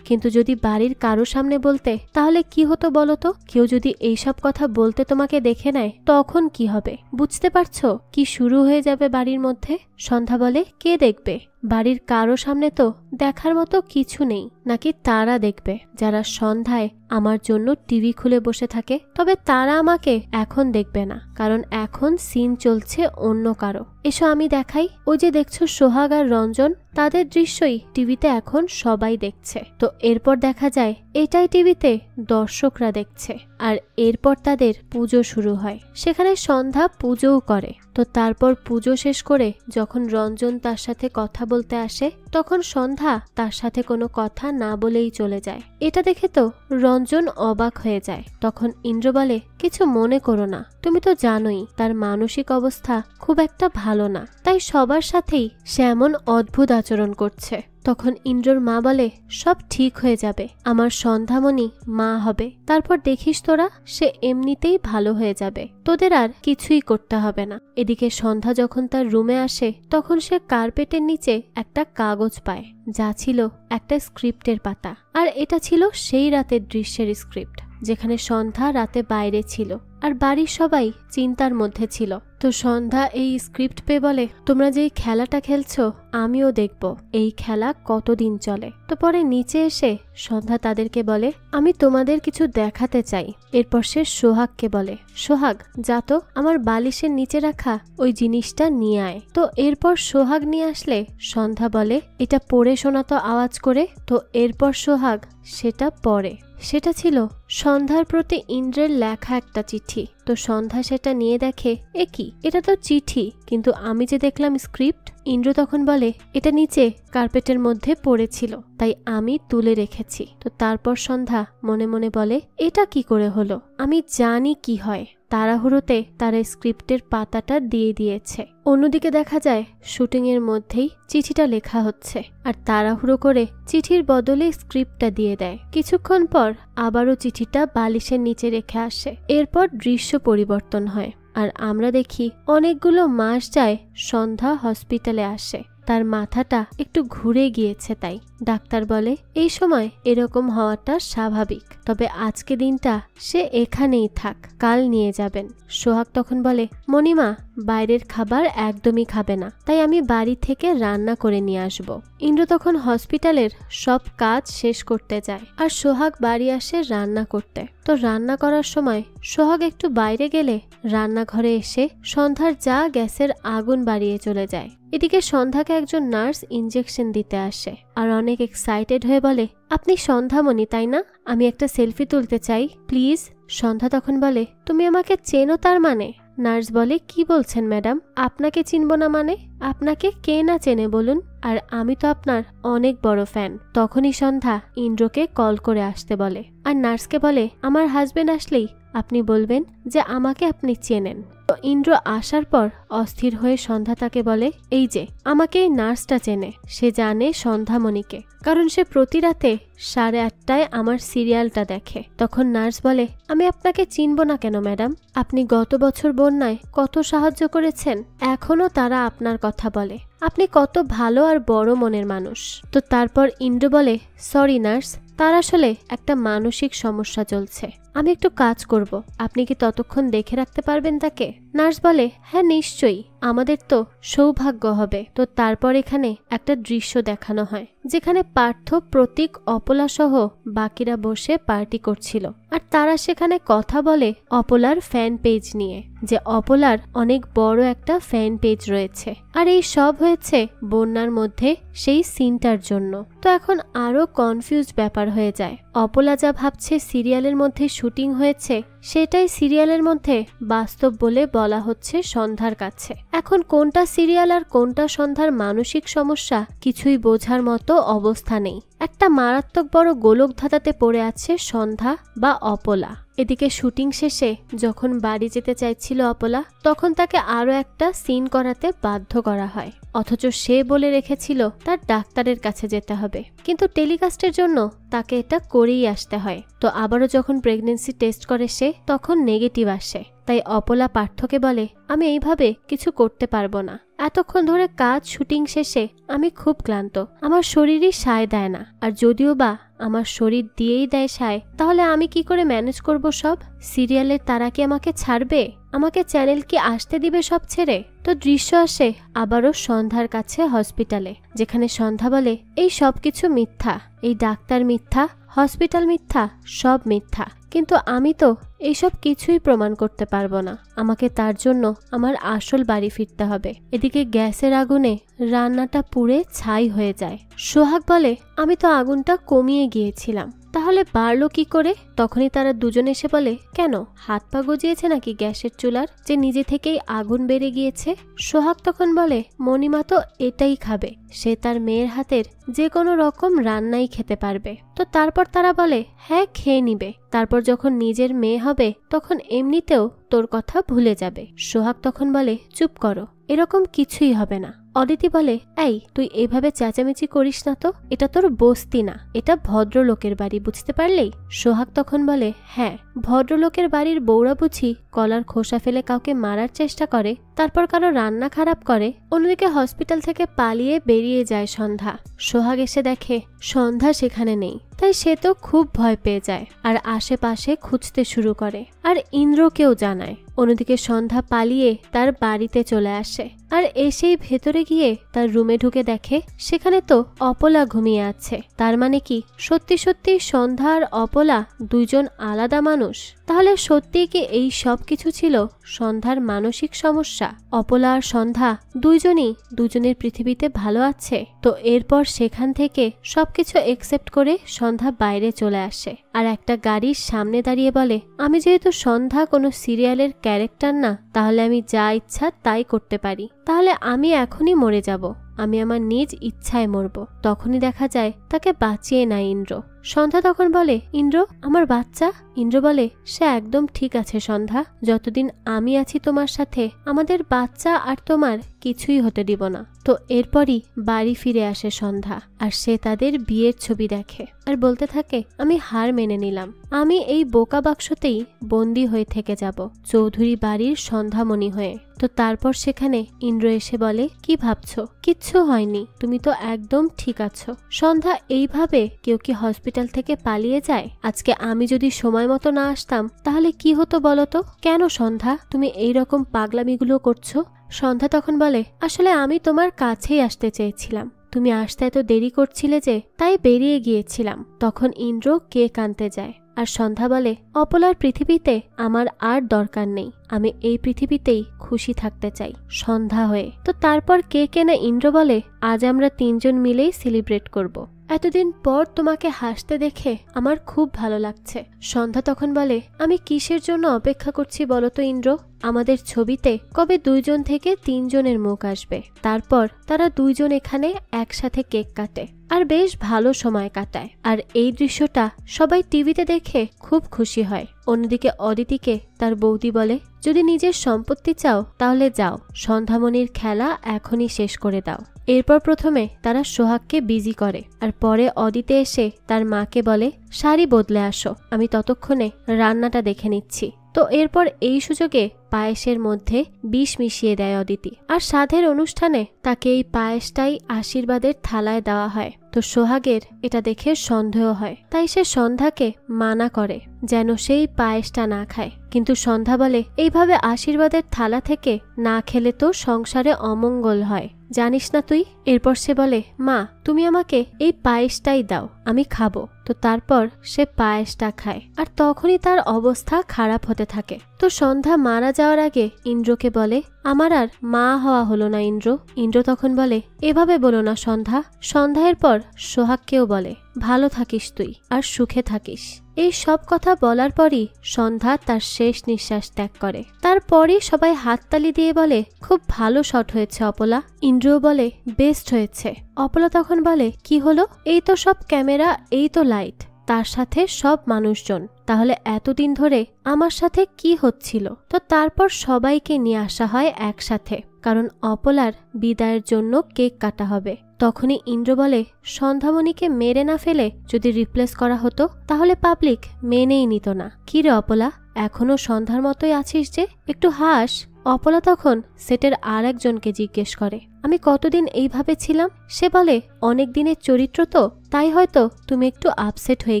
কিন্তু যদি বাড়ির কারো সামনে বলতে, তাহলে কি হতো বলো তো? কেউ যদি এইসব কথা বলতে তোমাকে দেখে নেয়, তখন কি হবে? বুঝতে পারছো কি শুরু হয়ে যাবে বাড়ির মধ্যে? সন্ধ্যা বলে, কে দেখবে? বাড়ির কারো সামনে তো দেখার মতো কিছু নেই, নাকি তারা দেখবে যারা সন্ধ্যায় আমার জন্য টিভি খুলে বসে থাকে? তবে তারা আমাকে এখন দেখবে না, কারণ এখন সিন চলছে অন্য কারো। এসো আমি দেখাই, ওই যে দেখছো সোহাগ আর রঞ্জন, তাদের দৃশ্যই টিভিতে এখন সবাই দেখছে। তো এরপর দেখা যায় এটাই টিভিতে দর্শকরা দেখছে, আর এরপর তাদের পুজো শুরু হয়। সেখানে সন্ধ্যা পুজোও করে। তো তারপর পুজো শেষ করে যখন রঞ্জন তার সাথে কথা বলতে আসে, তখন সন্ধ্যা তার সাথে কোনো কথা না বলেই চলে যায়। এটা দেখে তো রঞ্জন অবাক হয়ে যায়। তখন ইন্দ্র বলে, কিছু মনে করো না, তুমি তো জানোই তার মানসিক অবস্থা খুব একটা ভালো না, তাই সবার সাথেই সে এমন অদ্ভুত আচরণ করছে। তখন ইন্দ্রর মা বলে, সব ঠিক হয়ে যাবে, আমার সন্ধ্যামণি মা হবে, তারপর দেখিস তোরা, সে এমনিতেই ভালো হয়ে যাবে, তোদের আর কিছুই করতে হবে না। এদিকে সন্ধ্যা যখন তার রুমে আসে তখন সে কার্পেটের নিচে একটা কাগজ পায়, যা ছিল একটা স্ক্রিপ্টের পাতা। আর এটা ছিল সেই রাতের দৃশ্যের স্ক্রিপ্ট, যেখানে সন্ধ্যা রাতে বাইরে ছিল আর বাড়ির সবাই চিন্তার মধ্যে ছিল। তো সন্ধ্যা এই স্ক্রিপ্ট পেয়ে বলে, তোমরা যেই খেলাটা খেলছো আমিও দেখব এই খেলা কতদিন চলে। তো পরে নিচে এসে সন্ধ্যা তাদেরকে বলে, আমি তোমাদের কিছু দেখাতে চাই। এরপর সে সোহাগকে বলে, সোহাগ যা তো আমার বালিশের নিচে রাখা ওই জিনিসটা নিয়ে আয়। তো এরপর সোহাগ নিয়ে আসলে সন্ধ্যা বলে, এটা পড়ে শোনা তো আওয়াজ করে। তো এরপর সোহাগ সেটা পড়ে। সেটা ছিল সন্ধ্যার প্রতি ইন্দ্রের লেখা একটা চিঠি। তো সন্ধ্যা সেটা নিয়ে দেখে, এ কি, এটা তো চিঠি, কিন্তু আমি যে দেখলাম স্ক্রিপ্ট। ইন্দ্র তখন বলে, এটা নিচে কার্পেটের মধ্যে পড়েছিল, তাই আমি তুলে রেখেছি। তো তারপর সন্ধ্যা মনে মনে বলে, এটা কি করে হলো, আমি জানি কি হয়। তাড়াহুড়োতে তারা স্ক্রিপ্টের পাতাটা দিয়ে দিয়েছে। অন্যদিকে দেখা যায় শুটিং এর মধ্যেই চিঠিটা লেখা হচ্ছে, আর তাড়াহুড়ো করে চিঠির বদলে স্ক্রিপ্টটা দিয়ে দেয়। কিছুক্ষণ পর আবারও চিঠিটা বালিশের নিচে রেখে আসে। এরপর দৃশ্য পরিবর্তন হয়, আর আমরা দেখি অনেকগুলো মাস যায় সন্ধ্যা হসপিটালে আসে। তার মাথাটা একটু ঘুরে গিয়েছে, তাই ডাক্তার বলে এই সময় এরকম হওয়াটা স্বাভাবিক, তবে আজকে দিনটা সে এখানেই থাক, কাল নিয়ে যাবেন। সোহাগ তখন বলে, মণিমা বাইরের খাবার একদমই খাবে না, তাই আমি বাড়ি থেকে রান্না করে নিয়ে আসব। ইন্দ্র তখন হসপিটালের সব কাজ শেষ করতে যায়, আর সোহাগ বাড়ি আসে রান্না করতে। তো রান্না করার সময় সোহাগ একটু বাইরে গেলে রান্নাঘরে এসে সন্ধ্যার যা গ্যাসের আগুন বাড়িয়ে চলে যায়। এদিকে সন্ধ্যাকে একজন নার্স ইনজেকশন দিতে আসে, আর অনেক এক্সাইটেড হয়ে বলে, আপনি সন্ধ্যামণি তাই না, আমি একটা সেলফি তুলতে চাই প্লিজ। সন্ধ্যা তখন বলে, তুমি আমাকে চেনো তার মানে? নার্স বলে, কি বলছেন ম্যাডাম, আপনাকে চিনব না মানে? আপনাকে কে না চেনে বলুন, আর আমি তো আপনার অনেক বড় ফ্যান। তখনই সন্ধ্যা ইন্দ্রকে কল করে আসতে বলে, আর নার্সকে বলে, আমার হাজবেন্ড আসলেই আপনি বলবেন যে আমাকে আপনি চেনেন। তো ইন্দ্র আসার পর অস্থির হয়ে সন্ধ্যা তাকে বলে, এই যে আমাকে এই নার্সটা চেনে, সে জানে সন্ধ্যামণিকে, কারণ সে প্রতি রাতে 8:30টায় আমার সিরিয়ালটা দেখে। তখন নার্স বলে, আমি আপনাকে চিনব না কেন ম্যাডাম, আপনি গত বছর বন্যায় কত সাহায্য করেছেন, এখনো তারা আপনার কথা বলে, আপনি কত ভালো আর বড় মনের মানুষ। তো তারপর ইন্দ্র বলে, সরি নার্স, তার আসলে একটা মানসিক সমস্যা চলছে, আমি একটু কাজ করব, আপনি কি ততক্ষণ দেখে রাখতে পারবেন তাকে? নার্স বলে, হ্যাঁ নিশ্চয়ই, আমাদের তো সৌভাগ্য হবে। তো তারপর এখানে একটা দৃশ্য দেখানো হয়, যেখানে পার্থ, প্রতীক, অপলা সহ বাকিরা বসে পার্টি করছিল, আর তারা সেখানে কথা বলে অপলার ফ্যান পেজ নিয়ে, যে অপলার অনেক বড় একটা ফ্যান পেজ রয়েছে, আর এই সব হয়েছে বন্যার মধ্যে সেই সিনটার জন্য। তো এখন আরো কনফিউজ ব্যাপার হয়ে যায়, অপলা যা ভাবছে সিরিয়ালের মধ্যে শুটিং হয়েছে, সেটাই সিরিয়ালের মধ্যে বাস্তব বলে বলা হচ্ছে সন্ধ্যার কাছে। এখন কোনটা সিরিয়াল আর কোনটা সন্ধ্যার মানসিক সমস্যা কিছুই বোঝার মতো অবস্থা নেই। একটা মারাত্মক বড় গোলক ধাঁধাতে পড়ে আছে সন্ধ্যা বা অপলা। এদিকে শুটিং শেষে যখন বাড়ি যেতে চাইছিল অপলা, তখন তাকে আরো একটা সিন করাতে বাধ্য করা হয়, অথচ সে বলে রেখেছিল তার ডাক্তারের কাছে যেতে হবে, কিন্তু টেলিকাস্টের জন্য তাকে এটা করেই আসতে হয়। তো আবারও যখন প্রেগনেন্সি টেস্ট করে সে, তখন নেগেটিভ আসে। তাই অপলা পার্থকে বলে, আমি এইভাবে কিছু করতে পারবো না, এতক্ষণ ধরে কাজ শুটিং শেষে আমি খুব ক্লান্ত, আমার শরীরই সায় দেয় না, আর যদিও বা আমার শরীর দিয়েই দেয় সায়, তাহলে আমি কি করে ম্যানেজ করব সব? সিরিয়ালের তারা কি আমাকে ছাড়বে? আমাকে চ্যানেল কি আসতে দিবে সব ছেড়ে? তো দৃশ্য আসে আবারও সন্ধ্যার কাছে হসপিটালে, যেখানে সন্ধ্যা বলে, এই সব কিছু মিথ্যা, এই ডাক্তার মিথ্যা, হসপিটাল মিথ্যা, সব মিথ্যা, কিন্তু আমি তো এইসব কিছুই প্রমাণ করতে পারবো না, আমাকে তার জন্য আমার আসল বাড়ি ফিরতে হবে। এদিকে গ্যাসের আগুনে রান্নাটা পুড়ে ছাই হয়ে যায়। সোহাগ বলে, আমি তো আগুনটা কমিয়ে গিয়েছিলাম, তাহলে বাড়লো কি করে? তখনই তারা দুজন এসে বলে, কেন হাত পা গজিয়েছে নাকি গ্যাসের চুলার, যে নিজে থেকেই আগুন বেড়ে গিয়েছে? সোহাগ তখন বলে, মণিমা তো এটাই খাবে, সে তার মেয়ের হাতের যে কোনো রকম রান্নাই খেতে পারবে। তো তারপর তারা বলে, হ্যাঁ খেয়ে নিবে, তারপর যখন নিজের মেয়ে হবে তখন এমনিতেও তোর কথা ভুলে যাবে। সোহাগ তখন বলে, চুপ করো, এরকম কিছুই হবে না, অদিতি বলে, এই তুই এভাবে চেঁচামেচি করিস না তো, এটা তোর বস্তি না, এটা ভদ্রলোকের বাড়ি, বুঝতে পারলি? সোহাগ তখন বলে, হ্যাঁ, ভদ্রলোকের বাড়ির বউরা বুঝি কলার খোসা ফেলে কাউকে মারার চেষ্টা করে, তারপর কারো রান্না খারাপ করে। অন্যদিকে হসপিটাল থেকে পালিয়ে বেরিয়ে যায় সন্ধ্যা। সোহাগ এসে দেখে সন্ধ্যা সেখানে নেই, তাই সে তো খুব ভয় পেয়ে যায় আর আশেপাশে খুঁজতে শুরু করে, আর ইন্দ্রকেও জানায়। অন্যদিকে সন্ধ্যা পালিয়ে তার বাড়িতে চলে আসে, আর এসেই ভেতরে গিয়ে তার রুমে ঢুকে দেখে সেখানে তো অপলা ঘুমিয়ে আছে। তার মানে কি সত্যি সত্যি সন্ধ্যা আর অপলা দুইজন আলাদা মানুষ? তাহলে সত্যি কি এই সব কিছু ছিল সন্ধ্যার মানসিক সমস্যা? অপলা আর সন্ধ্যা দুইজনই দুজনের পৃথিবীতে ভালো আছে। তো এরপর সেখান থেকে সবকিছু একসেপ্ট করে সন্ধ্যা বাইরে চলে আসে, আর একটা গাড়ির সামনে দাঁড়িয়ে বলে, আমি যেহেতু সন্ধ্যা কোনো সিরিয়ালের ক্যারেক্টার না, তাহলে আমি যা ইচ্ছা তাই করতে পারি। তাহলে আমি এখনই মরে যাব, আমি আমার নিজ ইচ্ছায় মরব। তখনই দেখা যায় তাকে বাঁচিয়ে নেয় ইন্দ্র। সন্ধ্যা তখন বলে, ইন্দ্র আমার বাচ্চা? ইন্দ্র বলে, সে একদম ঠিক আছে সন্ধ্যা, যতদিন আমি আছি তোমার সাথে আমাদের বাচ্চা আর তোমার কিছুই হতে দিব না। তো এরপরই বাড়ি ফিরে আসে সন্ধ্যা, আর সে তাদের বিয়ের ছবি দেখে আর বলতে থাকে, আমি হার মেনে নিলাম, আমি এই বোকা বাক্সতেই বন্দি হয়ে থেকে যাব, চৌধুরী বাড়ির সন্ধ্যামণি হয়ে। তো তারপর সেখানে ইন্দ্র এসে বলে, কি ভাবছো? কিচ্ছু হয়নি, তুমি তো একদম ঠিক আছো। সন্ধ্যা, এইভাবে কেউ কি হসপিটাল থেকে পালিয়ে যায়? আজকে আমি যদি সময় মতো না আসতাম তাহলে কি হতো বলো তো? কেন সন্ধ্যা তুমি এই রকম পাগলামিগুলো করছো? সন্ধ্যা তখন বলে, আসলে আমি তোমার কাছেই আসতে চেয়েছিলাম, তুমি আসতে এত দেরি করছিলে যে, তাই বেরিয়ে গিয়েছিলাম। তখন ইন্দ্র কেক আনতে যায়, আর সন্ধ্যা বলে, অপলার পৃথিবীতে আমার আর দরকার নেই, আমি এই পৃথিবীতেই খুশি থাকতে চাই সন্ধ্যা হয়ে। তো তারপর কেক এনে ইন্দ্র বলে, আজ আমরা তিনজন মিলেই সেলিব্রেট করব। এতদিন পর তোমাকে হাসতে দেখে আমার খুব ভালো লাগছে। সন্ধ্যা তখন বলে, আমি কিসের জন্য অপেক্ষা করছি বলো তো ইন্দ্র? আমাদের ছবিতে কবে দুইজন থেকে তিনজনের মুখ আসবে, তারপর তারা দুইজন এখানে একসাথে কেক কাটে আর বেশ ভালো সময় কাটায়, আর এই দৃশ্যটা সবাই টিভিতে দেখে খুব খুশি হয়। অন্যদিকে অদিতিকে তার বৌদি বলে, যদি নিজের সম্পত্তি চাও তাহলে যাও, সন্ধ্যামণির খেলা এখনই শেষ করে দাও। এরপর প্রথমে তারা সোহাগকে বিজি করে, আর পরে অদিতে এসে তার মাকে বলে, শাড়ি বদলে আসো, আমি ততক্ষণে রান্নাটা দেখে নিচ্ছি। তো এরপর এই সুযোগে পায়েসের মধ্যে বিষ মিশিয়ে দেয় অদিতি, আর সাধের অনুষ্ঠানে তাকে এই পায়েসটাই আশীর্বাদের থালায় দেওয়া হয়। তো সোহাগের এটা দেখে সন্দেহ হয়, তাই সে সন্ধ্যাকে মানা করে যেন সেই পায়েসটা না খায়। কিন্তু সন্ধ্যা বলে, এইভাবে আশীর্বাদের থালা থেকে না খেলে তো সংসারে অমঙ্গল হয়, জানিস না তুই? এরপর সে বলে, মা তুমি আমাকে এই পায়েসটাই দাও, আমি খাবো। তো তারপর সে পায়েসটা খায়, আর তখনই তার অবস্থা খারাপ হতে থাকে। তো সন্ধ্যা মারা যাওয়ার আগে ইন্দ্রকে বলে, আমার আর মা হওয়া হলো না ইন্দ্র। ইন্দ্র তখন বলে, এভাবে বলো না সন্ধ্যা। সন্ধ্যার পর সোহাগকেও বলে, ভালো থাকিস তুই আর সুখে থাকিস। এই সব কথা বলার পরই সন্ধ্যা তার শেষ নিঃশ্বাস ত্যাগ করে। তারপরই সবাই হাততালি দিয়ে বলে, খুব ভালো শট হয়েছে অপলা। ইন্দ্রও বলে, বেস্ট হয়েছে। অপলা তখন বলে, কি হলো? এই তো সব ক্যামেরা, এই তো লাইট, তার সাথে সব মানুষজন, তাহলে এতদিন ধরে আমার সাথে কি হচ্ছিল? তো তারপর সবাইকে নিয়ে আসা হয় একসাথে, কারণ অপলার বিদায়ের জন্য কেক কাটা হবে। তখনই ইন্দ্র বলে, সন্ধ্যামণিকে মেরে না ফেলে যদি রিপ্লেস করা হতো তাহলে পাবলিক মেনেই নিত না। কি রে অপলা, এখনো সন্ধ্যার মতোই আছিস যে, একটু হাস। অপলা তখন সেটের আর একজনকে জিজ্ঞেস করে, আমি কতদিন এইভাবে ছিলাম? সে বলে, অনেক দিনের চরিত্র তো, তাই হয়তো তুমি একটু আপসেট হয়ে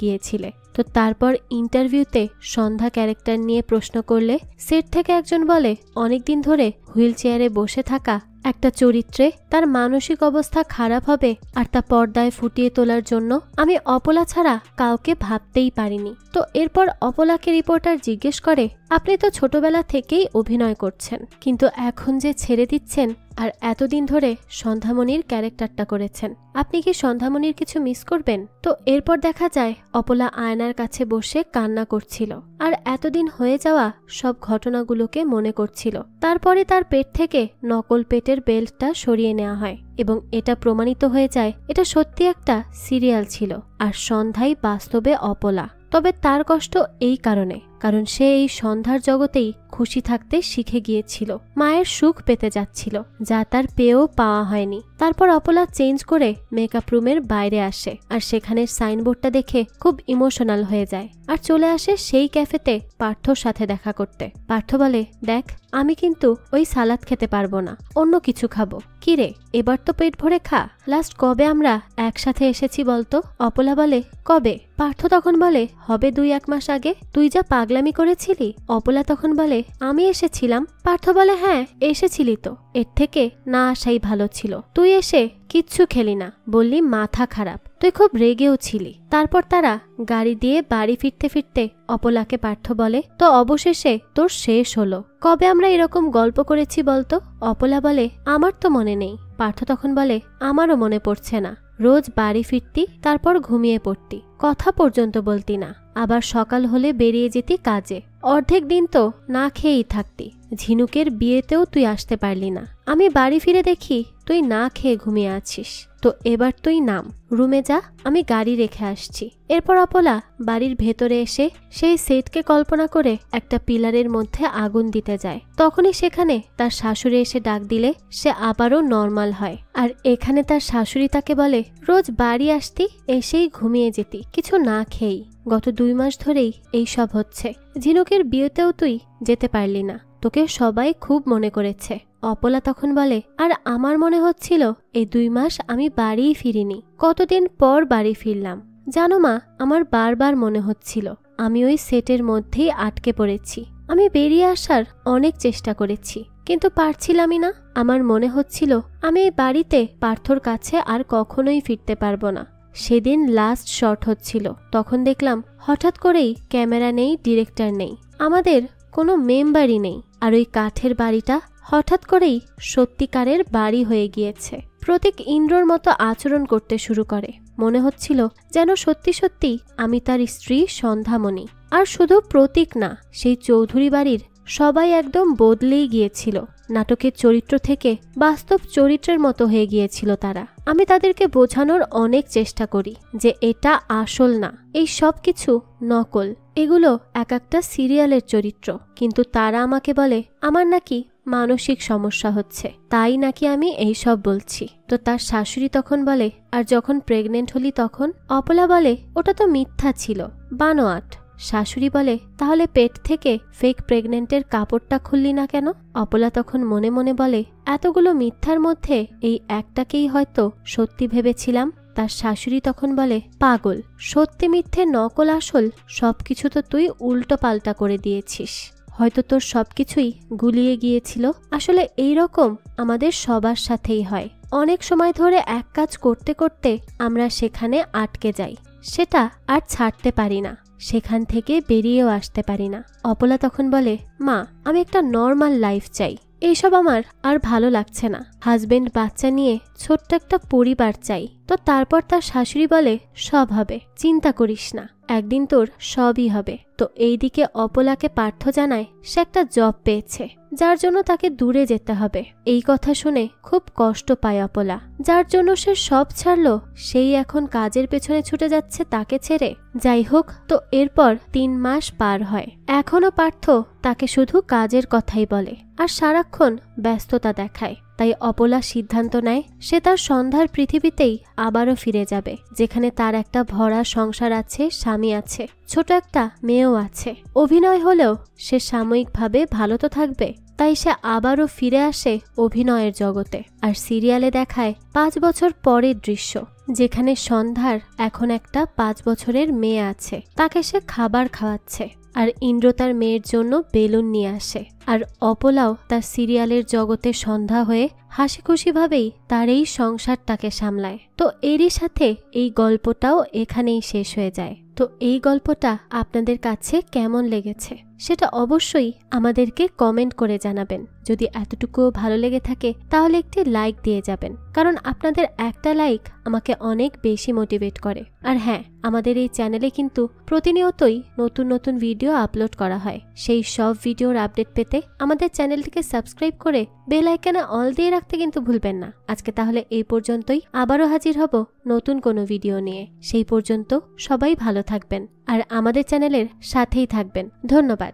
গিয়েছিলে। তো তারপর ইন্টারভিউতে সন্ধ্যা ক্যারেক্টার নিয়ে প্রশ্ন করলে সেট থেকে একজন বলে, অনেকদিন ধরে হুইল চেয়ারে বসে থাকা একটা চরিত্রে তার মানসিক অবস্থা খারাপ হবে আর তা পর্দায় ফুটিয়ে তোলার জন্য আমি অপলা ছাড়া কাউকে ভাবতেই পারিনি। তো এরপর অপলাকে রিপোর্টার জিজ্ঞেস করে, আপনি তো ছোটবেলা থেকেই অভিনয় করছেন, কিন্তু এখন যে ছেড়ে দিচ্ছেন আর এতদিন ধরে সন্ধ্যামণির ক্যারেক্টারটা করেছেন, আপনি কি সন্ধ্যামণির কিছু মিস করবেন? তো এরপর দেখা যায় অপলা আয়নার কাছে বসে কান্না করছিল আর এতদিন হয়ে যাওয়া সব ঘটনাগুলোকে মনে করছিল। তারপরে তার পেট থেকে নকল পেটের বেল্টটা সরিয়ে নেওয়া হয় এবং এটা প্রমাণিত হয়ে যায় এটা সত্যি একটা সিরিয়াল ছিল আর সন্ধ্যাই বাস্তবে অপলা। তবে তার কষ্ট এই কারণে, কারণ সে এই সন্ধ্যার জগতেই খুশি থাকতে শিখে গিয়েছিল, মায়ের সুখ পেতে যাচ্ছিল, যা তার পেয়েও পাওয়া হয়নি। তারপর অপলা চেঞ্জ করে মেকআপ রুমের বাইরে আসে আর সেখানের সাইনবোর্ডটা দেখে খুব ইমোশনাল হয়ে যায় আর চলে আসে সেই ক্যাফেতে পার্থর সাথে দেখা করতে। পার্থ বলে, দেখ আমি কিন্তু ওই সালাদ খেতে পারবো না, অন্য কিছু খাবো। কিরে, এবার তো পেট ভরে খা। লাস্ট কবে আমরা একসাথে এসেছি বলতো? অপলা বলে, কবে? পার্থ তখন বলে, হবে 2-1 মাস আগে। তুই যা পাগলামি করেছিলি। অপলা তখন বলে, আমি এসেছিলাম? পার্থ বলে, হ্যাঁ এসেছিলি তো, এর থেকে না আসাই ভালো ছিল। তুই এসে কিচ্ছু খেলি না, বললি মাথা খারাপ, তুই খুব রেগেও ছিলি। তারপর তারা গাড়ি দিয়ে বাড়ি ফিরতে ফিরতে অপলাকে পার্থ বলে, তো অবশেষে তোর শেষ হলো। কবে আমরা এরকম গল্প করেছি বলতো? অপলা বলে, আমার তো মনে নেই। পার্থ তখন বলে, আমারও মনে পড়ছে না। রোজ বাড়ি ফিরতি, তারপর ঘুমিয়ে পড়তি, কথা পর্যন্ত বলতি না, আবার সকাল হলে বেরিয়ে যেতি কাজে। অর্ধেক দিন তো না খেয়েই থাকতি। ঝিনুকের বিয়েতেও তুই আসতে পারলি না। আমি বাড়ি ফিরে দেখি তুই না খেয়ে ঘুমিয়ে আছিস। তো এবার তুই নাম, রুমে যা, আমি গাড়ি রেখে আসছি। এরপর অপলা বাড়ির ভেতরে এসে সেই সেটকে কল্পনা করে একটা পিলারের মধ্যে আগুন দিতে যায়। তখনই সেখানে তার শাশুড়ি এসে ডাক দিলে সে আবারও নর্মাল হয়। আর এখানে তার শাশুড়ি তাকে বলে, রোজ বাড়ি আসতি, এসেই ঘুমিয়ে যেতি, কিছু না খেয়েই। গত 2 মাস ধরেই এই সব হচ্ছে। ঝিনুকের বিয়েতেও তুই যেতে পারলি না, তোকে সবাই খুব মনে করেছে। অপলা তখন বলে, আর আমার মনে হচ্ছিল এই 2 মাস আমি বাড়িই ফিরিনি, কতদিন পর বাড়ি ফিরলাম। জানো মা, আমার বারবার মনে হচ্ছিল আমি ওই সেটের মধ্যেই আটকে পড়েছি। আমি বেরিয়ে আসার অনেক চেষ্টা করেছি, কিন্তু পারছিলামই না। আমার মনে হচ্ছিল আমি এই বাড়িতে পার্থর কাছে আর কখনোই ফিরতে পারবো না। সেদিন লাস্ট শট হচ্ছিল, তখন দেখলাম হঠাৎ করেই ক্যামেরা নেই, ডিরেক্টর নেই, আমাদের কোনো মেম্বারই নেই। আর ওই কাঠের বাড়িটা হঠাৎ করেই সত্যিকারের বাড়ি হয়ে গিয়েছে। প্রতীক ইন্দ্রর মতো আচরণ করতে শুরু করে। মনে হচ্ছিল যেন সত্যি সত্যি আমি তার স্ত্রী সন্ধ্যামণি। আর শুধু প্রতীক না, সেই চৌধুরী বাড়ির সবাই একদম বদলেই গিয়েছিল। নাটকের চরিত্র থেকে বাস্তব চরিত্রের মতো হয়ে গিয়েছিল তারা। আমি তাদেরকে বোঝানোর অনেক চেষ্টা করি যে এটা আসল না, এই সব কিছু নকল, এগুলো এক একটা সিরিয়ালের চরিত্র। কিন্তু তারা আমাকে বলে আমার নাকি মানসিক সমস্যা হচ্ছে, তাই নাকি আমি এই সব বলছি। তো তার শাশুড়ি তখন বলে, আর যখন প্রেগনেন্ট হলি তখন? অপলা বলে, ওটা তো মিথ্যা ছিল, বানোয়াট। শাশুড়ি বলে, তাহলে পেট থেকে ফেক প্রেগনেন্টের কাপড়টা খুললি না কেন? অপলা তখন মনে মনে বলে, এতগুলো মিথ্যার মধ্যে এই একটাকেই হয়তো সত্যি ভেবেছিলাম। তার শাশুড়ি তখন বলে, পাগল, সত্যি মিথ্যে নকল আসল সবকিছু তো তুই উল্টো পাল্টা করে দিয়েছিস। হয়তো তোর সবকিছুই গুলিয়ে গিয়েছিল। আসলে এই রকম আমাদের সবার সাথেই হয়। অনেক সময় ধরে এক কাজ করতে করতে আমরা সেখানে আটকে যাই, সেটা আর ছাড়তে পারি না, সেখান থেকে বেরিয়েও আসতে পারি না। অপলা তখন বলে, মা আমি একটা নর্মাল লাইফ চাই, এইসব আমার আর ভালো লাগছে না। হাজবেন্ড বাচ্চা নিয়ে ছোট্ট একটা পরিবার চাই। তো তারপর তার শাশুড়ি বলে, সব হবে, চিন্তা করিস না, একদিন তোর সবই হবে। তো এইদিকে অপলাকে পার্থ জানায় সে একটা জব পেয়েছে, যার জন্য তাকে দূরে যেতে হবে। এই কথা শুনে খুব কষ্ট পায় অপলা, যার জন্য সে সব ছাড়লো, সেই এখন কাজের পেছনে ছুটে যাচ্ছে তাকে ছেড়ে। যাই হোক, তো এরপর 3 মাস পার হয়। এখনো পার্থ তাকে শুধু কাজের কথাই বলে আর সারাক্ষণ ব্যস্ততা দেখায়। তাই অপলা সিদ্ধান্ত নেয় সে তার সন্ধ্যার পৃথিবীতেই আবারও ফিরে যাবে, যেখানে তার একটা ভরা সংসার আছে, স্বামী আছে, ছোট একটা মেয়েও আছে। অভিনয় হলেও সে সাময়িকভাবে ভালো তো থাকবে, তাই সে আবারও ফিরে আসে অভিনয়ের জগতে। আর সিরিয়ালে দেখায় 5 বছর পরের দৃশ্য, যেখানে সন্ধ্যার এখন একটা 5 বছরের মেয়ে আছে, তাকে সে খাবার খাওয়াচ্ছে। আর ইন্দ্র তার মেয়ের জন্য বেলুন নিয়ে আসে। আর অপলাও তার সিরিয়ালের জগতে সন্ধ্যা হয়ে হাসি খুশি ভাবেই তার এই সংসারটাকে সামলায়। তো এরই সাথে এই গল্পটাও এখানেই শেষ হয়ে যায়। তো এই গল্পটা আপনাদের কাছে কেমন লেগেছে সেটা অবশ্যই আমাদেরকে কমেন্ট করে জানাবেন। যদি এতটুকুও ভালো লেগে থাকে তাহলে একটি লাইক দিয়ে যাবেন, কারণ আপনাদের একটা লাইক আমাকে অনেক বেশি মোটিভেট করে। আর হ্যাঁ, আমাদের এই চ্যানেলে কিন্তু প্রতিনিয়তই নতুন নতুন ভিডিও আপলোড করা হয়। সেই সব ভিডিওর আপডেট পেতে আমাদের চ্যানেলটিকে সাবস্ক্রাইব করে বেল আইকনে অল দিয়ে রাখতে কিন্তু ভুলবেন না। আজকে তাহলে এই পর্যন্তই, আবারও হাজির হব নতুন কোনো ভিডিও নিয়ে। সেই পর্যন্ত সবাই ভালো থাকবেন আর আমাদের চ্যানেলের সাথেই থাকবেন। ধন্যবাদ।